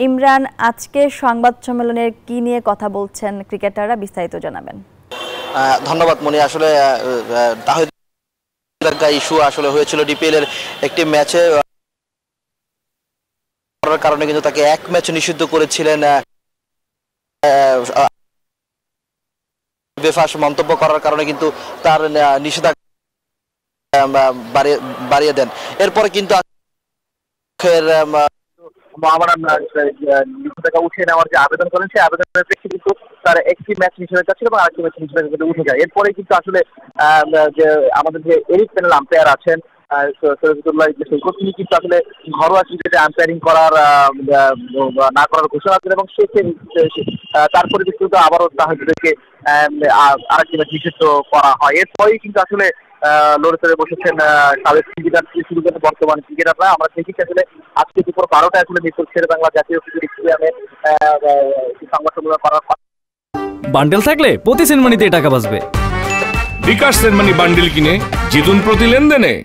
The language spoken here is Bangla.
ইমরান, আজকে সংবাদ সম্মেলনের কি নিয়ে কথা বলছেন ক্রিকেটাররা, বিস্তারিত জানাবেন। ধন্যবাদ মনি। আসলে তাহিদ ইস্যু আসলে হয়েছিল ডিপিএল এর একটি ম্যাচে, করার কারণে কিন্তু তাকে এক ম্যাচ নিষিদ্ধ করেছিলেন বেফাস মন্তব্য করার কারণে, কিন্তু তার নিষেধাজ্ঞা বাড়িয়ে দেন। এরপরে কিন্তু নিষেধাজ্ঞা উঠিয়ে নেওয়ার যে আবেদন করেন, সেই আবেদনের প্রেক্ষিতে কিন্তু তার একটি ম্যাচ নিষেধাজ্ঞা ছিল এবং আরেকটি ম্যাচ নিষেধাজ্ঞা উঠে যায়। এরপরে কিন্তু আসলে যে আমাদের যে এলিট প্যানেল আম্পায়ার আছেন সৈয়দুল্লাহ সৈকত, তিনি কিন্তু আসলে ঘরোয়া ক্রিকেটে আম্পায়ারিং করার না করার ঘোষণা করেন এবং তার পরিপ্রেক্ষিতে আবারও তাহিদকে আরেকটি ম্যাচ নিষিদ্ধ করা হয়। এরপরেই কিন্তু আসলে লড়ে চড়ে বসেছেন সাবেক ক্রিকেটার থেকে শুরু করে বর্তমান ক্রিকেটাররা। আমরা দেখেছি আসলে আজকে দুপুর 12টায় আসলে মিরপুর শেরে বাংলা জাতীয় ক্রিকেট স্টেডিয়ামে সংবাদ সম্মেলন করার বান্ডেল থাকলে প্রতি সেনমানিতে টাকা বাঁচবে। বিকাশ সেনমানি বান্ডেল কিনে জিতুন প্রতি লেনদেনে।